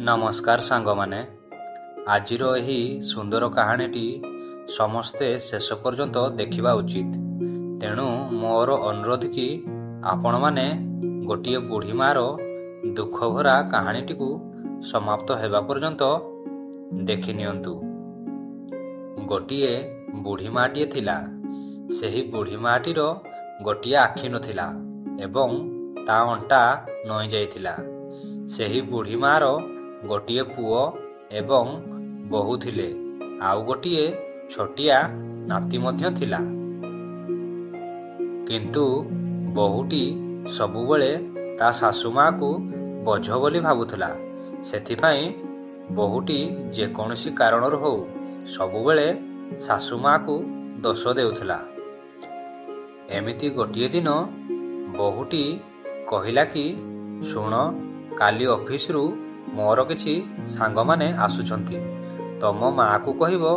नमस्कार सांगमाने आजिर एही सुंदर कहानीटी समस्ते शेष पर्यंत देखिबा उचित। तेणु मोर अनुरोध कि आपण माने गोटिए बुढ़ी मार दुख भरा कहानीटी को समाप्त हेबा पर्यंत देखि नियंतु। गोटिए बुढ़ी माटिए थिला। सेही बुढ़ी माटीर गोटिए आखि नथिला एवं ता अंटा नई जाइथिला। सेही बुढ़ी मार गोटिए पुओ एवं बहु थिले, आउ गोटिए छोटिया नाती मध्य थिला। किंतु बहुटी सबुबले ता सासु माँ को बोझ बोली भाबुथला। सेथिपाई बहुटी जेकोसी कारणर हो सबुबले सासु माँ को दोष देउथला। एमिति गोटिए दिन बहुटी कहिला कि शुण, काली ऑफिस रु मोर किछि सांग माने आसुछंती, तम माँ को कहिबो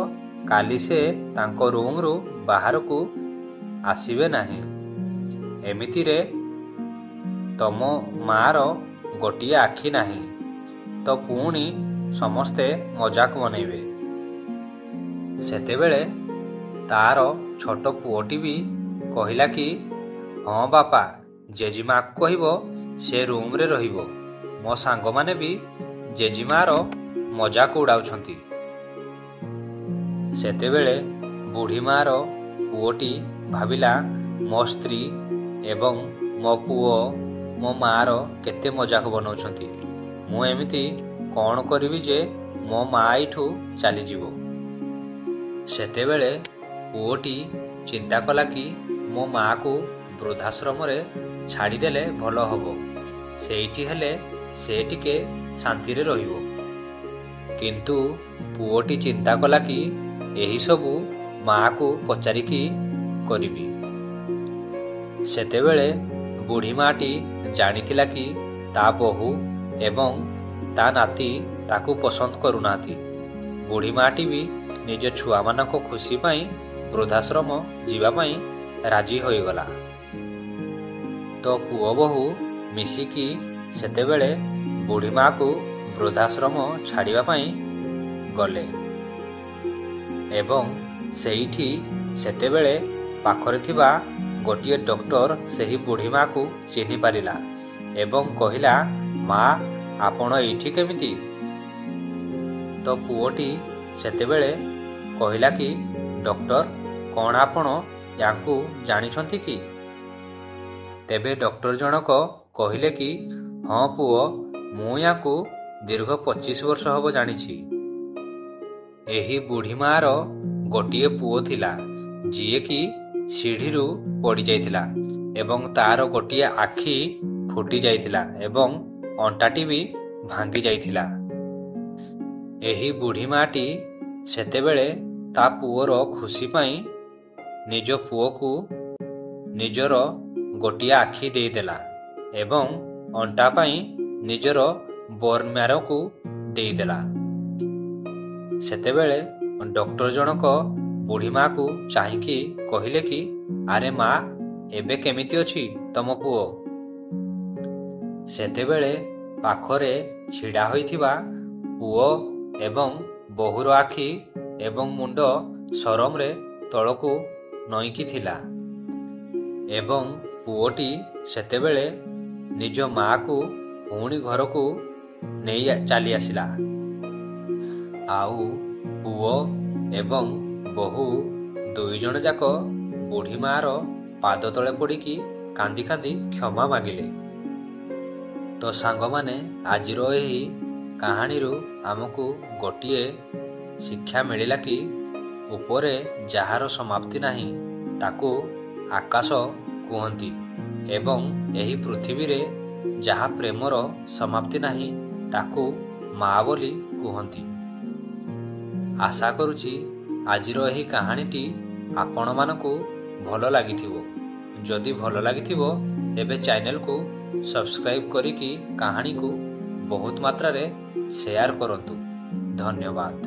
काली से तांको रूम रु बाहर को आसीबे नाही। एमिति रे तम मार गोटिए आखि नाही तो पुणी समस्ते मजाक बनैबे। सेतेबेले तार छोट पुओटी भी कहिला कि हाँ बापा, जेजीमा को कहिबो से रूम रे रहिबो। मो सांग माने भी जेजीमार मजाक उड़ाउछंती। सेतेबेले बुढ़ी मार पुओटी भाविला मो स्त्री एवं मो पुओ मो मार केते मजाक बनाउछंती। मु एमिति कौन करिवि जे मो माँ एठू चली जीवो। सेतेबेले पुओटी चिंता कला कि मो माँ को वृद्धाश्रम रे छाड़ी देले भलो हबो। सेठी हेले से टिके शांति रे रहिबो। किंतु पुओटी चिंता कला कि एही सबु माँ को पचारिकी करिबी। सेतेबेले बुढ़ी माटी जानिथिला कि ता बहु एवं ता नाती ताकू पसंद करुनाथी। बुढ़ी माटी भी निज छुआ मानक खुशी पाई वृद्धाश्रम जीवा पाई राजी होइगला। तो पुओ बहु मिसिकी सेतेबेले बुढ़ी माँ को वृद्धाश्रम छाड़िबा पाई गले एवं सेठी सेतेबेले पाखरे थिबा गोटिए डॉक्टर सेही बुढ़ी माँ को चिन्हि पारिला एवं कहिला, माँ आपण एठी केमिति? तो पुओटी सेतेबेले कहिला कि डॉक्टर, कौन आपण याकू जानिछंती कि? तेबे डॉक्टर जनक कहिले कि हाँ पुओ, मु याकू दीर्घ 25 वर्ष हब जानिछि। एही बुढ़ी मार गोटिए पुओ थिला जिए कि सीढ़ी रु पड़ी जाइथिला एवं तार गोटिए आखि फुटी जाइथिला एवं अंटाटी भी भांगी जाइथिला। एही बुढ़ी माटी सेतेबेले ता पुओर खुशी पाई निज पुओ को निजर गोटिए आखि देदेला एवं अंटा पाई निजर बोर्न मैरो को देदेला। सेतेबेले डॉक्टर जनक बुढ़ी माँ को चाहिकी कहिले कि अरे माँ, एबे केमिति अछि तम पुओ? सेतेबेले पाखरे छिड़ा होइथिबा पुओ एवं बहुर आखि एवं मुंड सरम रे तळकू नईकी थिला एवं पुओटी सेतेबेले निज माँ को पुणी घर को नहीं चली आसिला। आउ पुओ एवं बहु दुई जन जाक बुढ़ी मार पाद तले पड़िकी कांदी कांदी क्षमा मागिले। तो सांग माने आजिर एही कहानी रु आमको गोटिए शिक्षा मिलिला कि उपरे जहार समाप्ति नाही ताकू आकाश कुहंती एवं एही पृथ्वी रे जहा प्रेमर समाप्ति नाही ताकू माँ बोली कुहंती। आशा करुछि आजिर एही कहानीटी आपण मानकू भलो लागिथिबो। जदि भलो लागिथिबो तेबे चैनल को सब्सक्राइब करिकी कहानी को बहुत मात्रा रे शेयर करंतु। धन्यवाद।